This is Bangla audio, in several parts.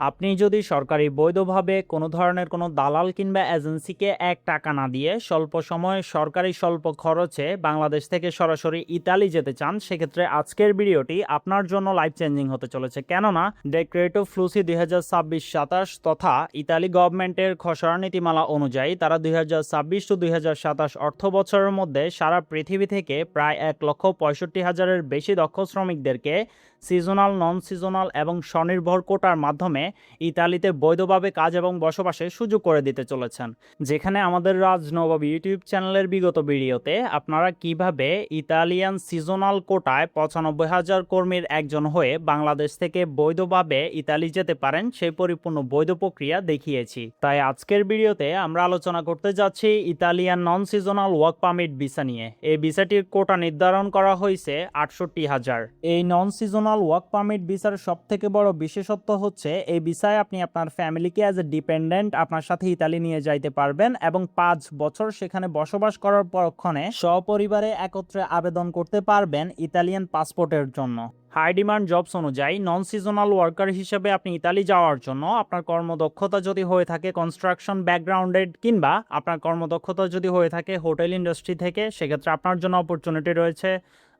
আপনি যদি সরকারি বৈধভাবে কোনো ধরনের কোনো দালাল কিংবা এজেন্সিকে এক টাকা না দিয়ে স্বল্প সময়ে সরকারি স্বল্প খরচে বাংলাদেশ থেকে সরাসরি ইতালি যেতে চান, সেক্ষেত্রে আজকের ভিডিওটি আপনার জন্য লাইফ চেঞ্জিং হতে চলেছে। কেননা ডেক্রেটো ফ্লুসি 2026-27 তথা ইতালি গভর্নমেন্টের খসড়া নীতিমালা অনুযায়ী তারা 2026-2027 অর্থ বছরের মধ্যে সারা পৃথিবী থেকে প্রায় 1,65,000-এর বেশি দক্ষ শ্রমিকদেরকে সিজনাল, নন সিজনাল এবং স্বনির্ভর কোটার মাধ্যমে ইতালিতে বৈধভাবে কাজ এবং বসবাসের সুযোগ করে দিতে চলেছেন। যেখানে আমাদের রাজনবাব ইউটিউব চ্যানেলের বিগত ভিডিওতে আপনারা কিভাবে ইতালিয়ান সিজনাল কোটায় 95,000 কর্মীর একজন হয়ে বাংলাদেশ থেকে বৈধভাবে ইতালি যেতে পারেন সেই পরিপূর্ণ বৈধ প্রক্রিয়া দেখিয়েছি। তাই আজকের ভিডিওতে আমরা আলোচনা করতে যাচ্ছি ইতালিয়ান নন সিজনাল ওয়ার্ক পারমিট ভিসা নিয়ে। এই ভিসাটির কোটা নির্ধারণ করা হয়েছে 68,000। এই নন সিজনাল ওয়ার্ক পারমিট ভিসার সবথেকে বড় বিশেষত্ব হচ্ছে এই ভিসায় আপনি আপনার ফ্যামিলিকে অ্যাজ এ ডিপেন্ডেন্ট আপনার সাথে ইতালি নিয়ে যাইতে পারবেন এবং 5 বছর সেখানে বসবাস করার পরক্ষণে সপরিবারে একত্রে আবেদন করতে পারবেন ইতালিয়ান পাসপোর্টের জন্য। হাই ডিমান্ড জবস অনুযায়ী নন সিজনাল ওয়ার্কার হিসেবে আপনি ইতালি যাওয়ার জন্য আপনার কর্মদক্ষতা যদি হয়ে থাকে কনস্ট্রাকশন ব্যাকগ্রাউন্ডেড কিংবা আপনার কর্মদক্ষতা যদি হয়ে থাকে হোটেল ইন্ডাস্ট্রি থেকে, সেক্ষেত্রে আপনার জন্য অপরচুনিটি রয়েছে।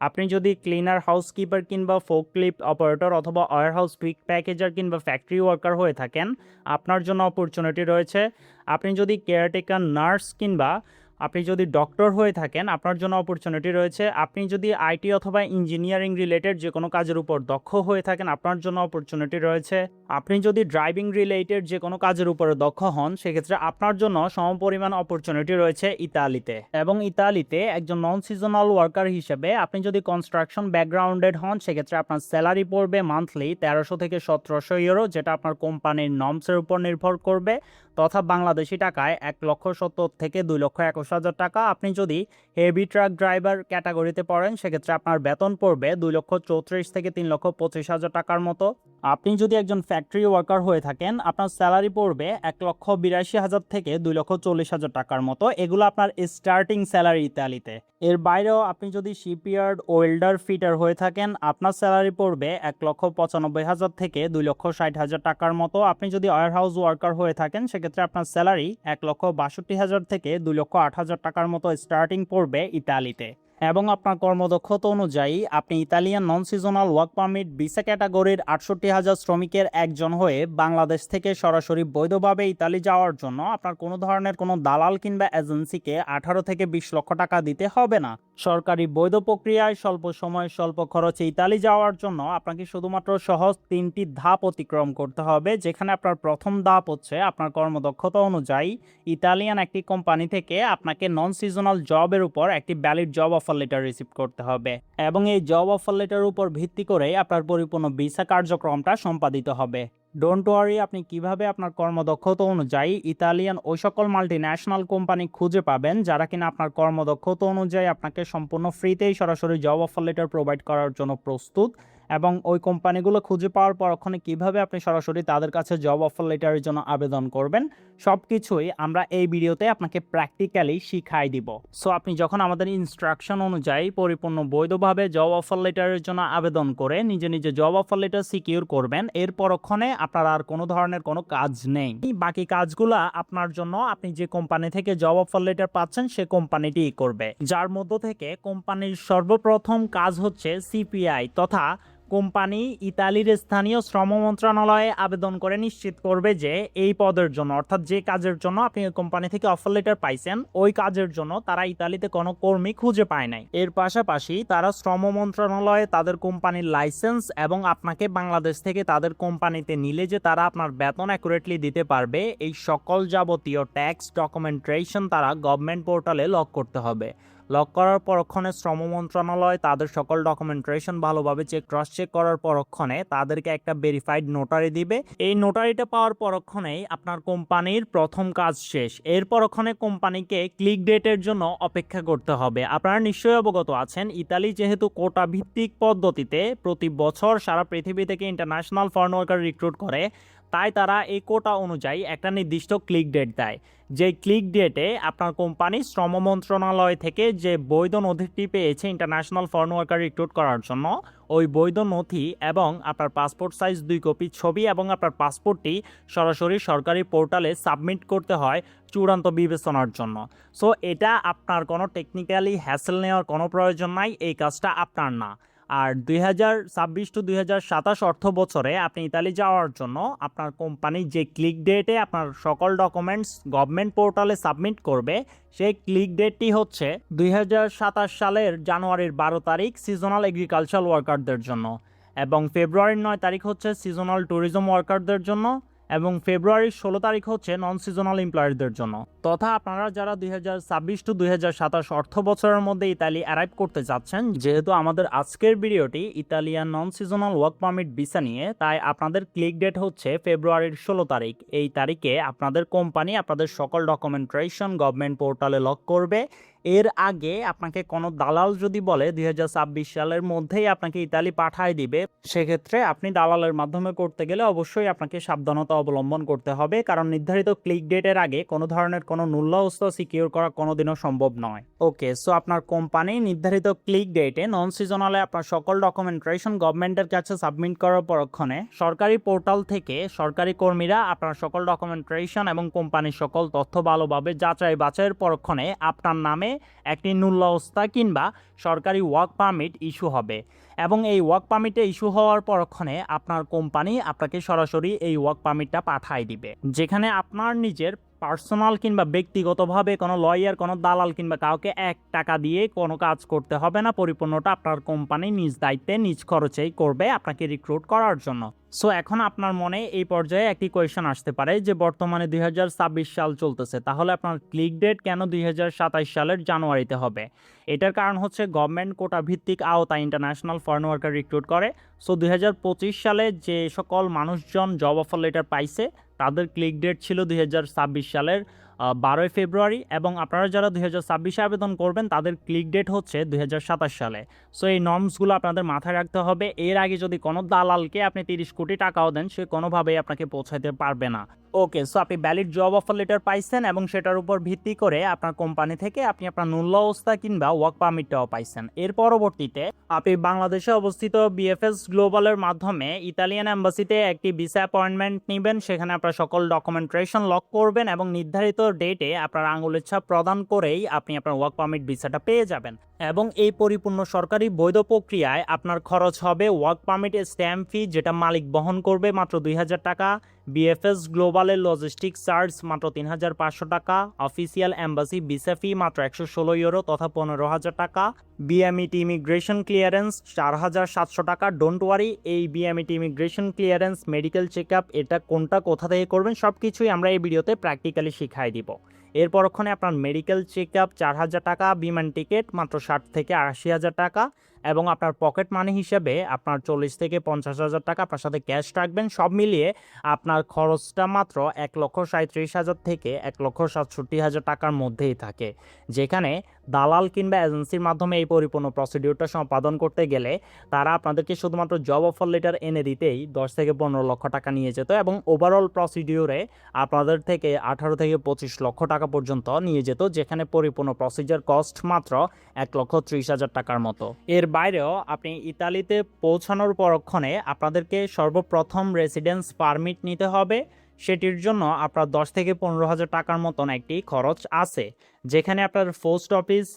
আপনি যদি ক্লিনার, হাউসকিপার কিংবা ফোকলিফট অপারেটর অথবা ওয়্যার হাউস পিক প্যাকেজার কিংবা ফ্যাক্টরি ওয়ার্কার হয়ে থাকেন, আপনার জন্য অপরচুনিটি রয়েছে। আপনি যদি কেয়ারটেকার, নার্স কিংবা আপনি যদি ডক্টর হয়ে থাকেন, আপনার জন্য অপরচুনিটি রয়েছে। আপনি যদি আইটি অথবা ইঞ্জিনিয়ারিং রিলেটেড যে কোনো কাজের উপর দক্ষ হয়ে থাকেন, আপনার জন্য অপরচুনিটি রয়েছে। আপনি যদি ড্রাইভিং রিলেটেড যে কোনো কাজের উপরে দক্ষ হন, সেক্ষেত্রে আপনার জন্য সমপরিমাণ অপরচুনিটি রয়েছে ইতালিতে। এবং ইতালিতে একজন নন সিজনাল ওয়ার্কার হিসেবে আপনি যদি কনস্ট্রাকশন ব্যাকগ্রাউন্ডেড হন, সেক্ষেত্রে আপনার স্যালারি পড়বে মান্থলি 1300 থেকে 1700 ইউরো, যেটা আপনার কোম্পানির নর্মসের উপর নির্ভর করবে, তথা বাংলাদেশি টাকায় 1,70,000 থেকে 2,21,000 টাকা। আপনি যদি হেভি ট্রাক ড্রাইভার ক্যাটাগরিতে পড়েন, সেক্ষেত্রে আপনার বেতন পড়বে 2,34,000 থেকে 3,25,000 টাকার মতো। আপনি যদি একজন ফ্যাক্টরি ওয়ার্কার হয়ে থাকেন, আপনার স্যালারি পড়বে 1,82,000 থেকে 2,40,000 টাকার মতো। এগুলো আপনার স্টার্টিং স্যালারি ইতালিতে। এর বাইরেও আপনি যদি শিপইয়ার্ড, ওয়েল্ডার, ফিটার হয়ে থাকেন, আপনার স্যালারি পড়বে 1,95,000 থেকে 2,60,000 টাকার মতো। আপনি যদি ওয়্যার হাউস ওয়ার্কার হয়ে থাকেন, সেক্ষেত্রে আপনার স্যালারি 1,62,000 থেকে 2,08,000 টাকার মতো স্টার্টিং পড়বে ইতালিতে। এবং আপনার কর্মদক্ষতা অনুযায়ী আপনি ইতালিয়ান নন সিজনাল ওয়ার্ক পারমিট ভিসা ক্যাটাগরির 68,000 শ্রমিকের একজন হয়ে বাংলাদেশ থেকে সরাসরি বৈধভাবে ইতালি যাওয়ার জন্য আপনার কোনো ধরনের কোনো দালাল কিংবা এজেন্সিকে 18 থেকে 20 লক্ষ টাকা দিতে হবে না। সরকারি বৈধ প্রক্রিয়ায় স্বল্প সময়ে স্বল্প খরচে ইতালি যাওয়ার জন্য আপনাকে শুধুমাত্র সহজ 3টি ধাপ অতিক্রম করতে হবে। যেখানে আপনার প্রথম ধাপ হচ্ছে আপনার কর্মদক্ষতা অনুযায়ী ইতালিয়ান একটি কোম্পানি থেকে আপনাকে নন সিজনাল জবের উপর একটি valid job offer letter receive করতে হবে এবং এই জব অফার লেটারের উপর ভিত্তি করে আপনার পরিপূর্ণ ভিসা কার্যক্রমটা সম্পাদিত হবে। ডোন্ট ওয়ারি, আপনি কিভাবে আপনার কর্মদক্ষতা অনুযায়ী ইতালিয়ান ওই সকল মাল্টিন্যাশনাল কোম্পানি খুঁজে পাবেন যারা কিনা আপনার কর্মদক্ষতা অনুযায়ী আপনাকে সম্পূর্ণ ফ্রিতেই সরাসরি জব অফার লেটার প্রোভাইড করার জন্য প্রস্তুত, এবং ওই কোম্পানিগুলো খুঁজে পাওয়ার পর ওখানে কীভাবে আপনি সরাসরি তাদের কাছে জব অফার লেটারের জন্য আবেদন করবেন, সব কিছুই আমরা এই ভিডিওতে আপনাকে প্র্যাকটিক্যালি শিখাই দিব। সো আপনি যখন আমাদের ইনস্ট্রাকশন অনুযায়ী পরিপূর্ণ বৈধভাবে জব অফার লেটারের জন্য আবেদন করে নিজে নিজে জব অফার লেটার সিকিউর করবেন, এর পরক্ষণে আপনার আর কোনো ধরনের কোনো কাজ নেই। বাকি কাজগুলো আপনার জন্য আপনি যে কোম্পানি থেকে জব অফার লেটার পাচ্ছেন সে কোম্পানিটিই করবে, যার মধ্য থেকে কোম্পানির সর্বপ্রথম কাজ হচ্ছে সিপিআই তথা কোম্পানি ইতালির স্থানীয় শ্রম মন্ত্রণালয়ে আবেদন করে নিশ্চিত করবে যে এই পদের জন্য, অর্থাৎ যে কাজের জন্য আপনি ওই কোম্পানি থেকে অফার লেটার পাইছেন, ওই কাজের জন্য তারা ইতালিতে কোনো কর্মী খুঁজে পায় নাই। এর পাশাপাশি তারা শ্রম মন্ত্রণালয়ে তাদের কোম্পানির লাইসেন্স এবং আপনাকে বাংলাদেশ থেকে তাদের কোম্পানিতে নিলে যে তারা আপনার বেতন অ্যাকুরেটলি দিতে পারবে, এই সকল যাবতীয় ট্যাক্স ডকুমেন্টেশন তারা গভর্নমেন্ট পোর্টালে লগ করতে হবে। লক করার পরক্ষণে শ্রম মন্ত্রণালয় তাদের সকল ডকুমেন্টেশন ভালোভাবে ক্রস চেক করার পরক্ষণে তাদেরকে একটা ভেরিফাইড নোটারি দিবে। এই নোটারিটা পাওয়ার পরক্ষণেই আপনার কোম্পানির প্রথম কাজ শেষ। এর পরক্ষণে কোম্পানিকে ক্লিক ডেটের জন্য অপেক্ষা করতে হবে। আপনারা নিশ্চয়ই অবগত আছেন, ইতালি যেহেতু কোটা ভিত্তিক পদ্ধতিতে প্রতি বছর সারা পৃথিবী থেকে ইন্টারন্যাশনাল ফরেন ওয়ার্কার রিক্রুট করে, তাই তারা এই কোটা অনুযায়ী একটা নির্দিষ্ট ক্লিক ডেট দেয়। যে ক্লিক ডেটে আপনার কোম্পানি শ্রম মন্ত্রণালয় থেকে যে বৈধ নথিটি পেয়েছে ইন্টারন্যাশনাল ফরেন ওয়ার্কার রিক্রুট করার জন্য, ওই বৈধ নথি এবং আপনার পাসপোর্ট সাইজ 2 কপি ছবি এবং আপনার পাসপোর্টটি সরাসরি সরকারি পোর্টালে সাবমিট করতে হয় চূড়ান্ত বিবেচনার জন্য। সো এটা আপনার কোনো টেকনিক্যালি হ্যাসেল নেওয়ার কোনো প্রয়োজন নাই, এই কাজটা আপনার না। আর 2026 টু 2027 অর্থ বছরে আপনি ইতালি যাওয়ার জন্য আপনার কোম্পানি যে ক্লিক ডেটে আপনার সকল ডকুমেন্টস গভর্নমেন্ট পোর্টালে সাবমিট করবে, সেই ক্লিক ডেটটি হচ্ছে 2027 সালের জানুয়ারির 12 তারিখ সিজনাল এগ্রিকালচারাল ওয়ার্কারদের জন্য, এবং ফেব্রুয়ারির 9 তারিখ হচ্ছে সিজনাল ট্যুরিজম ওয়ার্কারদের জন্য, এবং ফেব্রুয়ারির 16 তারিখ হচ্ছে নন সিজনাল এমপ্লয়ারদের জন্য। তথা আপনারা যারা 2026 টু 2027 অর্থ বছরের মধ্যে ইতালি অ্যারাইভ করতে যাচ্ছেন, যেহেতু আমাদের আজকের ভিডিওটি ইতালিয়ান নন সিজনাল ওয়ার্ক পারমিট ভিসা নিয়ে, তাই আপনাদের ক্লিক ডেট হচ্ছে ফেব্রুয়ারির 16 তারিখ। এই তারিখে আপনাদের কোম্পানি আপনাদের সকল ডকুমেন্টেশন গভর্নমেন্ট পোর্টালে লক করবে। এর আগে আপনাকে কোনো দালাল যদি বলে 2026 সালের মধ্যেই আপনাকে ইতালি পাঠায় দিবে, সেক্ষেত্রে আপনি দালালের মাধ্যমে করতে গেলে অবশ্যই আপনাকে সাবধানতা অবলম্বন করতে হবে, কারণ নির্ধারিত ক্লিক ডেটের আগে কোনো ধরনের কোনো মূল্যহস্ত সিকিউর করা কোনোদিনও সম্ভব নয়। ওকে, সো আপনার কোম্পানি নির্ধারিত ক্লিক ডেটে নন সিজনালে আপনার সকল ডকুমেন্টেশন গভর্নমেন্টের কাছে সাবমিট করার পরক্ষণে সরকারি পোর্টাল থেকে সরকারি কর্মীরা আপনার সকল ডকুমেন্টেশন এবং কোম্পানির সকল তথ্য ভালোভাবে যাচাই বাছাইয়ের পরক্ষণে আপনার নামে একটি নুল্লাওস্তা কিংবা সরকারি ওয়ার্ক পারমিট ইস্যু হবে, এবং এই ওয়ার্ক পারমিটে ইস্যু হওয়ার পরক্ষণে আপনার কোম্পানি আপনাকে সরাসরি এই ওয়ার্ক পারমিটটা পাঠায় দিবে, যেখানে আপনার নিজের পার্সোনাল কিংবা ব্যক্তিগতভাবে কোনো লয়ার, কোনো দালাল কিংবা কাউকে 1 টাকা দিয়ে কোনো কাজ করতে হবে না। পরিপূর্ণটা আপনার কোম্পানি নিজ দায়িত্বে নিজ খরচেই করবে আপনাকে রিক্রুট করার জন্য। সো এখন আপনার মনে এই পর্যায়ে একটি কোয়েশ্চেন আসতে পারে যে বর্তমানে 2026 সাল চলতেছে, তাহলে আপনার ক্লিক ডেট কেন 2027 সালের জানুয়ারিতে হবে? এটার কারণ হচ্ছে গভর্নমেন্ট কোটা ভিত্তিক আওতায় ইন্টারন্যাশনাল ফরেন ওয়ার্কার রিক্রুট করে। সো 2025 সালে যে সকল মানুষজন জব অফার লেটার পাইছে তাদের ক্লিক ডেট ছিল 2026 সালের 12 ফেব্রুয়ারি, এবং আপনারা যারা 2026 আবেদন করবেন তাদের ক্লিক ডেট হচ্ছে 2027 সালে। সো এই নর্মসগুলো আপনাদের মাথায় রাখতে হবে। এর আগে যদি কোনো দালালকে আপনি 30 কোটি টাকাও দেন, সে কোনোভাবেই আপনাকে পৌঁছাতে পারবে না। ওকে, সো আপনি ভ্যালিড জব অফার লেটার পাইছেন এবং সেটার উপর ভিত্তি করে আপনার কোম্পানি থেকে আপনি আপনার নুল্লাওস্তা কিংবা ওয়ার্ক পারমিটটাও পাইছেন। এর পরবর্তীতে আপনি বাংলাদেশে অবস্থিত বিএফএস গ্লোবালের মাধ্যমে ইতালিয়ান এম্বাসিতে একটি ভিসা অ্যাপয়েন্টমেন্ট নেবেন। সেখানে আপনার সকল ডকুমেন্টেশন লক করবেন এবং নির্ধারিত ডেটে আপনার আঙুলের ছাপ প্রদান করেই আপনি আপনার ওয়ার্ক পারমিট ভিসাটা পেয়ে যাবেন, এবং এই পরিপূর্ণ সরকারি বৈধ প্রক্রিয়ায় আপনার খরচ হবে ওয়ার্ক পারমিটের স্ট্যাম্প ফি, যেটা মালিক বহন করবে মাত্র 2000 টাকা, বিএফএস গ্লোবালের লজিস্টিক চার্জ মাত্র 3500 টাকা, অফিসিয়াল এম্বাসি ভিসা ফি মাত্র 116 ইউরো তথা 15,000 টাকা, বিএমইটি ইমিগ্রেশন ক্লিয়ারেন্স 4700 টাকা। ডোন্ট ওয়ারি, এই BMET immigration clearance, medical check up, এটা কোনটা কোথা থেকে করবেন সব কিছুই আমরা এই ভিডিওতে প্র্যাকটিক্যালি শিখাই দিব। এর পরক্ষণে আপনার মেডিকেল চেক আপ 4000 টাকা, বিমান টিকিট মাত্র 60 থেকে 80,000 টাকা, এবং আপনার পকেট মানি হিসেবে আপনার 40 থেকে 50,000 টাকা আপনার সাথে ক্যাশ রাখবেন। সব মিলিয়ে আপনার খরচটা মাত্র 1,37,000 থেকে 1,67,000 টাকার মধ্যেই থাকে, যেখানে দালাল কিংবা এজেন্সির মাধ্যমে এই পরিপূর্ণ প্রসিডিউরটা সম্পাদন করতে গেলে তারা আপনাদেরকে শুধুমাত্র জব অফার লেটার এনে দিতেই 10 থেকে 15 লক্ষ টাকা নিয়ে যেত, এবং ওভারঅল প্রসিডিউরে আপনাদের থেকে 18 থেকে 25 লক্ষ টাকা পর্যন্ত নিয়ে যেত, যেখানে পরিপূর্ণ প্রসিজার কস্ট মাত্র 1,30,000 টাকার মতো। এর বাইরেও আপনি ইতালিতে পৌঁছানোর পরক্ষণে আপনাদেরকে সর্বপ্রথম রেসিডেন্স পারমিট নিতে হবে। সেটির জন্য আপনার 10 থেকে 15,000 টাকার মতন একটি খরচ আছে, যেখানে আপনার post office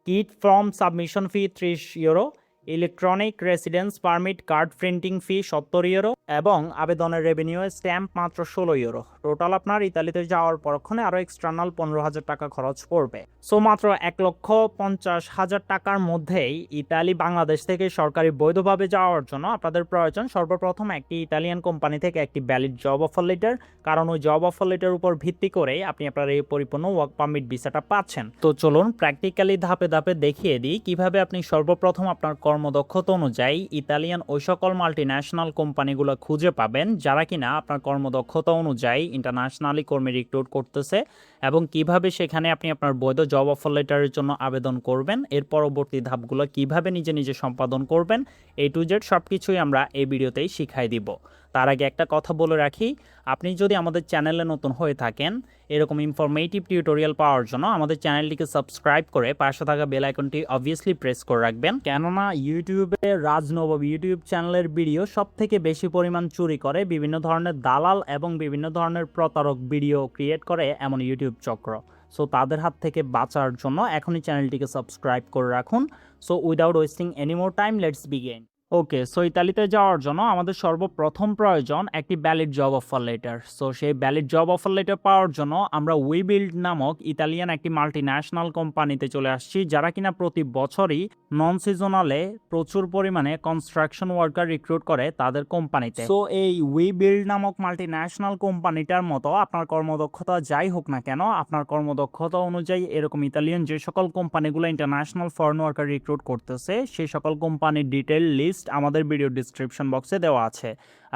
kit form submission fee 30 euro, electronic residence permit card printing fee 70 euro, এবং আবেদনের রেভিনিউ স্ট্যাম্প মাত্র 16 ইউরো। টোটাল আপনার ইতালিতে যাওয়ার পরক্ষণে আরও এক্সটার্নাল 15,000 টাকা খরচ পড়বে। সো মাত্র 1,50,000 টাকার মধ্যেই ইতালি বাংলাদেশ থেকে সরকারি বৈধভাবে যাওয়ার জন্য আপনাদের প্রয়োজন সর্বপ্রথম একটি ইতালিয়ান কোম্পানি থেকে একটি ভ্যালিড জব অফার লেটার, কারণ ওই জব অফার লেটার উপর ভিত্তি করেই আপনি আপনার এই পরিপূর্ণ ওয়ার্ক পারমিট ভিসাটা পাচ্ছেন। তো চলুন প্র্যাকটিক্যালি ধাপে ধাপে দেখিয়ে দিই কিভাবে আপনি সর্বপ্রথম আপনার কর্মদক্ষতা অনুযায়ী ইতালিয়ান ওই সকল মাল্টিন্যাশনাল কোম্পানিগুলো খুঁজে পাবেন যারা কিনা আপনার কর্মদক্ষতা অনুযায়ী ইন্টারন্যাশনালি কর্মী রিক্রুট করতেছে, এবং কিভাবে সেখানে আপনি আপনার বৈধ জব অফার লেটারের জন্য আবেদন করবেন, এর পরবর্তী ধাপগুলো কিভাবে নিজে নিজে সম্পাদন করবেন, A to Z সব কিছুই আমরা এই ভিডিওতেই শিখাই দিব। তার আগে একটা কথা বলে রাখি, আপনি যদি আমাদের চ্যানেলে নতুন হয়ে থাকেন এরকম ইনফরমেটিভ টিউটোরিয়াল পাওয়ার জন্য আমাদের চ্যানেলটিকে সাবস্ক্রাইব করে পাশে থাকা বেল আইকনটি অবভিয়াসলি প্রেস করে রাখবেন, কেননা ইউটিউবে রাজনবাব ইউটিউব চ্যানেলের ভিডিও সব থেকে বেশি পরিমাণ চুরি করে বিভিন্ন ধরনের দালাল এবং বিভিন্ন ধরনের প্রতারক ভিডিও ক্রিয়েট করে এমন ইউটিউব চক্র। সো তাদের হাত থেকে বাঁচার জন্য এখনই চ্যানেলটিকে সাবস্ক্রাইব করে রাখুন। So without wasting any more time, let's begin. Okay, so ইতালিতে যাওয়ার জন্য আমাদের সর্বপ্রথম প্রয়োজন একটি valid job offer letter. So সেই ভ্যালিড জব অফার লেটার পাওয়ার জন্য আমরা উইবিল্ড নামক ইতালিয়ান একটি মাল্টিন্যাশনাল কোম্পানিতে চলে আসছি, যারা কিনা প্রতি বছরই নন সিজনালে প্রচুর পরিমাণে কনস্ট্রাকশন ওয়ার্কার রিক্রুট করে তাদের কোম্পানিতে। সো এই উইবিল্ড নামক মাল্টিন্যাশনাল কোম্পানিটার মতো আপনার কর্মদক্ষতা যাই হোক না কেন, আপনার কর্মদক্ষতা অনুযায়ী এরকম ইতালিয়ান যে সকল কোম্পানিগুলো ইন্টারন্যাশনাল ফরেন ওয়ার্কার রিক্রুট করতেছে সেই সকল কোম্পানির ডিটেল লিস্ট আমাদের ভিডিও ডিসক্রিপশন বক্সে দেওয়া আছে।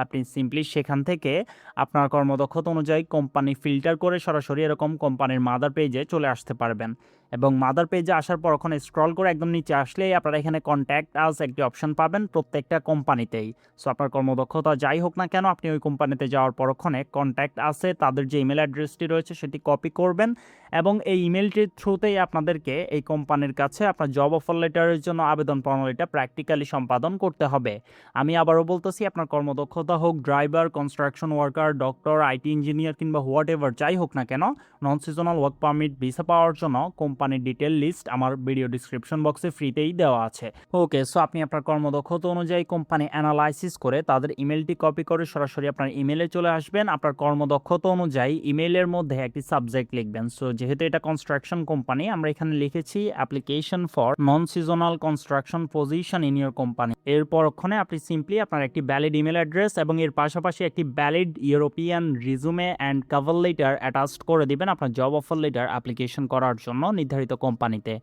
আপনি সিম্পলি সেখান থেকে আপনার কর্মদক্ষতা অনুযায়ী কোম্পানি ফিল্টার করে সরাসরি এরকম কোম্পানির মাদার পেজে চলে আসতে পারবেন। এবং মাদার পেজে আসার পর ওখানে স্ক্রল করে একদম নিচে আসলেই আপনারা এখানে কন্ট্যাক্ট আস একটি অপশন পাবেন প্রত্যেকটা কোম্পানিতেই। সো আপনার কর্মদক্ষতা যাই হোক না কেন, আপনি ওই কোম্পানিতে যাওয়ার পর ওখানে কন্ট্যাক্ট আসে তাদের যে ইমেল অ্যাড্রেসটি রয়েছে সেটি কপি করবেন এবং এই ইমেলটির থ্রুতেই আপনাদেরকে এই কোম্পানির কাছে আপনার জব অফার লেটারের জন্য আবেদন প্রণালীটা প্র্যাকটিক্যালি সম্পাদন করতে হবে। আমি আবারও বলতেছি, আপনার কর্মদক্ষতা হোক driver, construction worker, doctor, IT engineer কিংবা হোয়াট এভার যাই হোক না কেন, non seasonal work permit visa পাওয়ার জন্য কোম্পানির ডিটেল লিস্ট আমার ভিডিও ডিসক্রিপশন বক্সে ফ্রিতেই দেওয়া আছে। ওকে, সো আপনি আপনার কর্মদক্ষতা অনুযায়ী কোম্পানি অ্যানালাইসিস করে তাদের ইমেলটি কপি করে সরাসরি আপনার ইমেলে চলে আসবেন। আপনার কর্মদক্ষতা অনুযায়ী ইমেলের মধ্যে একটি সাবজেক্ট লিখবেন। সো যেহেতু এটা কনস্ট্রাকশন কোম্পানি, আমরা এখানে লিখেছি application for non seasonal construction position in your company. এরপর ওখানে আপনি সিম্পলি আপনার একটি ভ্যালিড ইমেল অ্যাড্রেস এবং এর পাশাপাশি একটি valid European রিজুমে and cover letter attached করে দিবেন আপনার জব অফার লেটার অ্যাপ্লিকেশন করার জন্য নির্ধারিত কোম্পানিতে।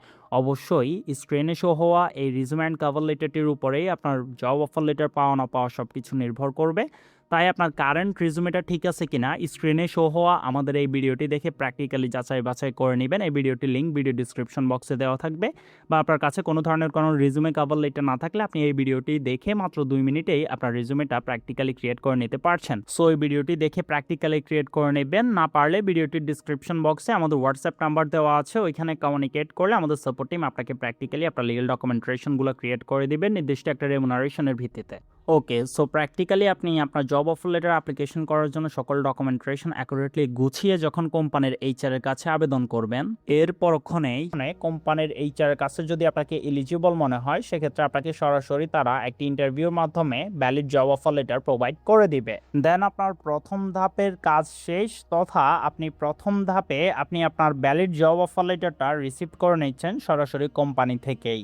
অবশ্যই স্ক্রিনে শো হওয়া এই রিজুমে অ্যান্ড কভার লেটারটির উপরেই আপনার জব অফার লেটার পাওয়া না পাওয়া সব কিছু নির্ভর করবে। তাই আপনার কারেন্ট রিজুমেটা ঠিক আছে কিনা স্ক্রিনে শো হওয়া আমাদের এই ভিডিওটি দেখে প্র্যাকটিক্যালি যাচাই বাছাই করে নেবেন। এই ভিডিওটির লিঙ্ক ভিডিও ডিসক্রিপশন বক্সে দেওয়া থাকবে, বা আপনার কাছে কোনো ধরনের কোনো রিজুমে কভার লেটার না থাকলে আপনি এই ভিডিওটি দেখে মাত্র 2 মিনিটেই আপনার রিজুমেটা প্র্যাকটিক্যালি ক্রিয়েট করে নিতে পারছেন। সো এই ভিডিওটি দেখে প্র্যাকটিক্যালি ক্রিয়েট করে নেবেন। না পারলে ভিডিওটির ডিসক্রিপশন বক্সে আমাদের হোয়াটসঅ্যাপ নাম্বার দেওয়া আছে, ওইখানে কমিউনিকেট করলে আমাদের সাপোর্ট টিম আপনাকে প্র্যাকটিক্যালি আপনার লিগ্যাল ডকুমেন্টেশনগুলো ক্রিয়েট করে দিবেন নির্দিষ্ট একটা রেমুনারেশনের ভিত্তিতে। ওকে, সো প্র্যাকটিক্যালি আপনি আপনার জব অফার লেটার অ্যাপ্লিকেশন করার জন্য সকল ডকুমেন্টেশন অ্যাকুরেটলি গুছিয়ে যখন কোম্পানির এইচআর এর কাছে আবেদন করবেন, এর পরক্ষণেই কোম্পানির এইচআর এর কাছে যদি আপনাকে এলিজিবল মনে হয় সেক্ষেত্রে আপনাকে সরাসরি তারা একটি ইন্টারভিউর মাধ্যমে valid job offer letter provide করে দিবে। দেন আপনার প্রথম ধাপের কাজ শেষ, তথা আপনি প্রথম ধাপে আপনি আপনার ভ্যালিড জব অফার লেটারটা রিসিভ করে নিচ্ছেন সরাসরি কোম্পানি থেকেই।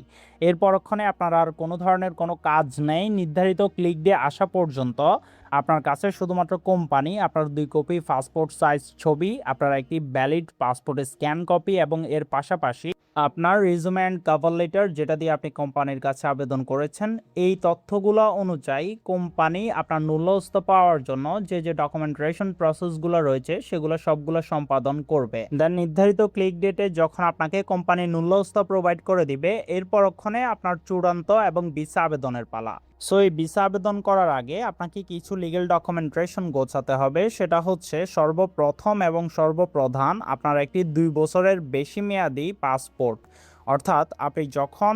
এর পরক্ষণে আপনার আর কোনো ধরনের কোনো কাজ নেই। নির্ধারিত ক্লিক দিয়ে আসা পর্যন্ত আপনার কাছে শুধুমাত্র কোম্পানি, আপনার 2 কপি পাসপোর্ট সাইজ ছবি, আপনার একটি ভ্যালিড পাসপোর্টের স্ক্যান কপি এবং এর পাশাপাশি আপনার রিজুমে অ্যান্ড কভার লেটার যেটা দিয়ে আপনি কোম্পানির কাছে আবেদন করেছেন, এই তথ্যগুলো অনুযায়ী কোম্পানি আপনার ন্যূনতম পাওয়ার জন্য যে যে ডকুমেন্টেশন প্রসেসগুলো রয়েছে সেগুলো সবগুলো সম্পাদন করবে। দেন নির্ধারিত ক্লিক ডেটে যখন আপনাকে কোম্পানি ন্যূনতম প্রোভাইড করে দিবে, এর পরক্ষণে আপনার চূড়ান্ত এবং ভিসা আবেদনের পালা। সো এই ভিসা আবেদন করার আগে আপনাকে কিছু লিগ্যাল ডকুমেন্টেশন গোছাতে হবে। সেটা হচ্ছে সর্বপ্রথম এবং সর্বপ্রধান আপনার একটি 2 বছরের বেশি মেয়াদি পাসপোর্ট। অর্থাৎ আপনি যখন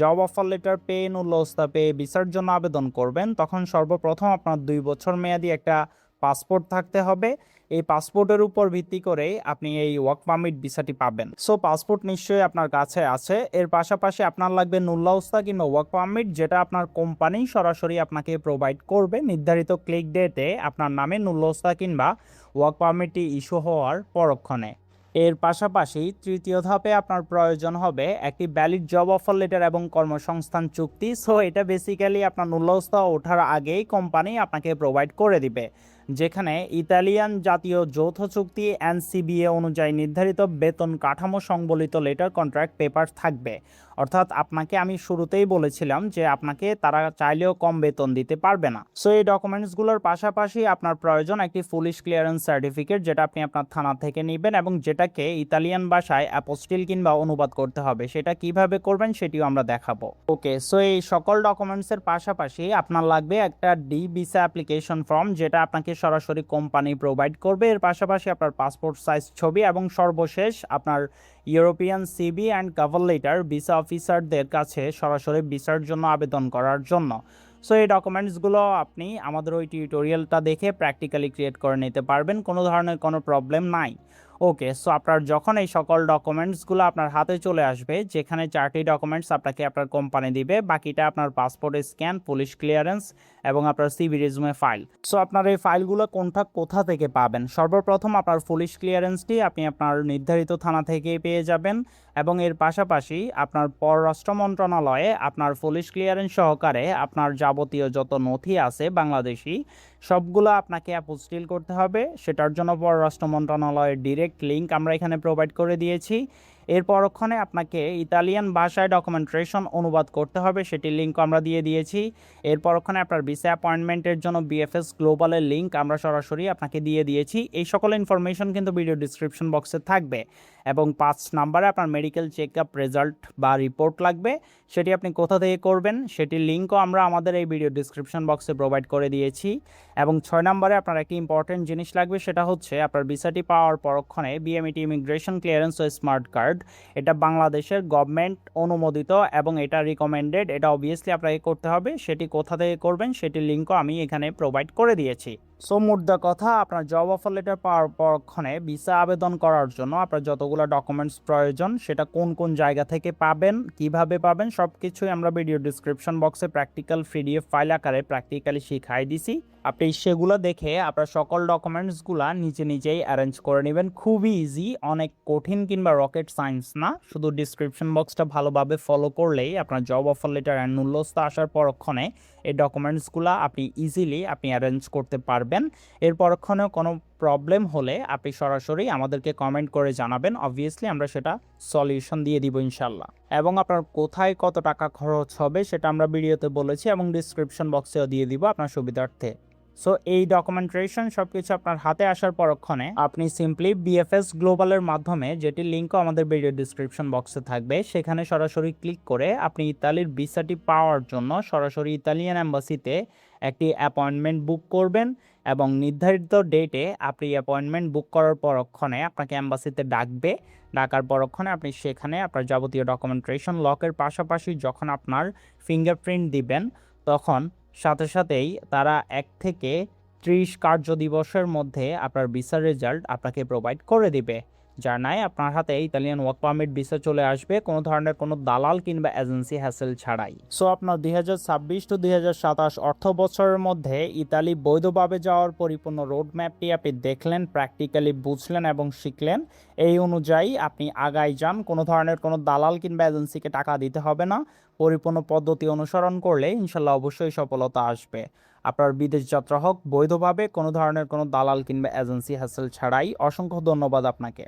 জব অফার লেটার পেয়ে ন্যূনতম পেয়ে ভিসার জন্য আবেদন করবেন তখন সর্বপ্রথম আপনার 2 বছর মেয়াদি একটা পাসপোর্ট থাকতে হবে। এই পাসপোর্টের উপর ভিত্তি করে আপনি এই ওয়ার্ক পারমিট ভিসাটি পাবেন। সো পাসপোর্ট নিশ্চয়ই আপনার কাছে আছে। এর পাশাপাশি আপনার লাগবে নুল্লাউস্তা কিংবা ওয়ার্ক পারমিট, যেটা আপনার কোম্পানি সরাসরি আপনাকে প্রোভাইড করবে নির্ধারিত ক্লিক ডেটে আপনার নামে নুল্লাউস্তা কিংবা ওয়ার্ক পারমিটটি ইস্যু হওয়ার পরক্ষণে। এর পাশাপাশি তৃতীয় ধাপে আপনার প্রয়োজন হবে একটি ভ্যালিড জব অফার লেটার এবং কর্মসংস্থান চুক্তি। সো এটা বেসিক্যালি আপনার ন্যূনতম ওঠার আগেই কোম্পানি আপনাকে প্রোভাইড করে দিবে। যেখানে ইতালিয়ান জাতীয় যৌথ চুক্তি এনসিবিএ অনুযায়ী নির্ধারিত বেতন কাঠামো সংবলিত লেটার কন্ট্রাক্ট পেপার থাকবে। অর্থাৎ আপনাকে আমি শুরুতেই বলেছিলাম যে আপনাকে তারা চাইলেও কম বেতন দিতে পারবে না। সো এই ডকুমেন্টসগুলোর পাশাপাশি আপনার প্রয়োজন একটি পুলিশ ক্লিয়ারেন্স সার্টিফিকেট, যেটা আপনি আপনার থানা থেকে নেবেন এবং যেটাকে ইতালিয়ান ভাষায় অ্যাপোস্টিল কিংবা অনুবাদ করতে হবে। সেটা কিভাবে করবেন সেটিও আমরা দেখাবো। ওকে, সো এই সকল ডকুমেন্টসের পাশাপাশি আপনার লাগবে একটা ডি ভিসা অ্যাপ্লিকেশন ফর্ম, যেটা আপনাকে সরাসরি কোম্পানি প্রোভাইড করবে। এর পাশাপাশি আপনার পাসপোর্ট সাইজ ছবি এবং সর্বশেষ আপনার European CV and cover letter visa অফিসারদের কাছে সরাসরি ভিসার জন্য আবেদন করার জন্য। সো এই ডকুমেন্টসগুলো আপনি আমাদের ওই টিউটোরিয়ালটা দেখে প্র্যাকটিক্যালি ক্রিয়েট করে নিতে পারবেন, কোনো ধরনের কোনো প্রবলেম নাই। ওকে, সো আপনার যখন এই সকল ডকুমেন্টসগুলো আপনার হাতে চলে আসবে, যেখানে 4টি ডকুমেন্টস আপনাকে আপনার কোম্পানি দিবে, বাকিটা আপনার পাসপোর্ট স্ক্যান, পুলিশ ক্লিয়ারেন্স এবং আপনার সিভি রেজুমে ফাইল। সো আপনার এই ফাইলগুলো কোথা থেকে পাবেন? সর্বপ্রথম আপনার পুলিশ ক্লিয়ারেন্সটি আপনি আপনার নির্ধারিত থানা থেকেই পেয়ে যাবেন এবং এর পাশাপাশি আপনার পররাষ্ট্র মন্ত্রণালয়ে আপনার পুলিশ ক্লিয়ারেন্স সহকারে আপনার যাবতীয় যত নথি আছে বাংলাদেশি, সবগুলো আপনাকে অ্যাপোস্টিল করতে হবে। সেটার জন্য পররাষ্ট্র মন্ত্রণালয়ের ডিরেক্ট লিঙ্ক আমরা এখানে প্রোভাইড করে দিয়েছি। এর পরক্ষণে আপনাকে ইতালিয়ান ভাষায় ডকুমেন্টেশন অনুবাদ করতে হবে, সেটির লিঙ্ক আমরা দিয়ে দিয়েছি। এর পরক্ষণে আপনার ভিসা অ্যাপয়েন্টমেন্টের জন্য বিএফএস গ্লোবালের লিঙ্ক আমরা সরাসরি আপনাকে দিয়ে দিয়েছি। এই সকল ইনফরমেশন কিন্তু ভিডিও ডিসক্রিপশন বক্সে থাকবে। এবং 5 নম্বরে আপনার মেডিকেল চেক আপ রেজাল্ট বা রিপোর্ট লাগবে, সেটি আপনি কোথা থেকে করবেন সেটির লিঙ্কও আমরা আমাদের এই ভিডিও ডিসক্রিপশন বক্সে প্রোভাইড করে দিয়েছি। এবং 6 নম্বরে আপনার একটি ইম্পর্টেন্ট জিনিস লাগবে, সেটা হচ্ছে আপনার ভিসাটি পাওয়ার পরক্ষণে বিএমইটি ইমিগ্রেশন ক্লিয়ারেন্স ও স্মার্ট কার্ড। এটা বাংলাদেশের গভর্নমেন্ট অনুমোদিত এবং এটা রিকমেন্ডেড, এটা অবভিয়াসলি আপনাকে করতে হবে। সেটি কোথা থেকে করবেন সেটির লিঙ্কও আমি এখানে প্রোভাইড করে দিয়েছি। সো মোদ্দা কথা, আপনার জব অফার লেটার পাওয়ার পরক্ষণে ভিসা আবেদন করার জন্য আপনার যতগুলো ডকুমেন্টস প্রয়োজন, সেটা কোন কোন জায়গা থেকে পাবেন, কিভাবে পাবেন, সব কিছুই আমরা ভিডিও ডিসক্রিপশন বক্সে প্র্যাকটিক্যাল পিডিএফ ফাইল আকারে প্র্যাকটিক্যালি শিখাই দিছি। আপনি সেগুলো দেখে আপনার সকল ডকুমেন্টসগুলা নিজেই অ্যারেঞ্জ করে নেবেন। খুবই ইজি, অনেক কঠিন কিংবা রকেট সায়েন্স না। শুধু ডিসক্রিপশন বক্সটা ভালোভাবে ফলো করলেই আপনার জব অফার লেটার অ্যান্ড মূল্যস্থ আসার পরক্ষণে এই ডকুমেন্টসগুলো আপনি ইজিলি অ্যারেঞ্জ করতে পারবেন। এর পরক্ষণেও কোনো প্রবলেম হলে আপনি সরাসরি আমাদেরকে কমেন্ট করে জানাবেন, অবভিয়াসলি আমরা সেটা সলিউশন দিয়ে দিব ইনশাল্লাহ। এবং আপনার কোথায় কত টাকা খরচ হবে সেটা আমরা ভিডিওতে বলেছি এবং ডিসক্রিপশন বক্সেও দিয়ে দিব আপনার সুবিধার্থে। সো এই ডকুমেন্টেশন সব কিছু আপনার হাতে আসার পরক্ষণে আপনি সিম্পলি বিএফএস গ্লোবালের মাধ্যমে, যেটির লিঙ্কও আমাদের ভিডিও ডিসক্রিপশন বক্সে থাকবে, সেখানে সরাসরি ক্লিক করে আপনি ইতালির ভিসাটি পাওয়ার জন্য সরাসরি ইতালিয়ান এম্বাসিতে একটি অ্যাপয়েন্টমেন্ট বুক করবেন এবং নির্ধারিত ডেটে আপনি অ্যাপয়েন্টমেন্ট বুক করার পরক্ষণে আপনাকে এম্বাসিতে ডাকার পরক্ষণে আপনি সেখানে আপনার যাবতীয় ডকুমেন্টেশন লকের পাশাপাশি যখন আপনার ফিঙ্গারপ্রিন্ট দিবেন, তখন সাথে সাথেই তারা 1 থেকে 30 কার্য দিবসের মধ্যে আপনার ভিসার রেজাল্ট আপনাকে প্রোভাইড করে দিবে, যার নাই আপনার হাতে ইতালিয়ান ওয়ার্ক পারমিট ভিসা চলে আসবে কোনো ধরনের কোনো দালাল কিংবা এজেন্সি হ্যাসেল ছাড়াই। সো আপনার 2026 টু 2027 অর্থ বছরের মধ্যে ইতালি বৈধভাবে যাওয়ার পরিপূর্ণ রোড ম্যাপটি আপনি দেখলেন, প্র্যাকটিক্যালি বুঝলেন এবং শিখলেন। এই অনুযায়ী আপনি আগাই যান, কোনো ধরনের কোনো দালাল কিংবা এজেন্সিকে টাকা দিতে হবে না। পরিপূর্ণ পদ্ধতি অনুসরণ করলে ইনশাল্লাহ অবশ্যই সফলতা আসবে। আপনার বিদেশ যাত্রা হোক বৈধভাবে, কোনো ধরনের কোনো দালাল কিংবা এজেন্সি হ্যাসেল ছাড়াই। অসংখ্য ধন্যবাদ আপনাকে।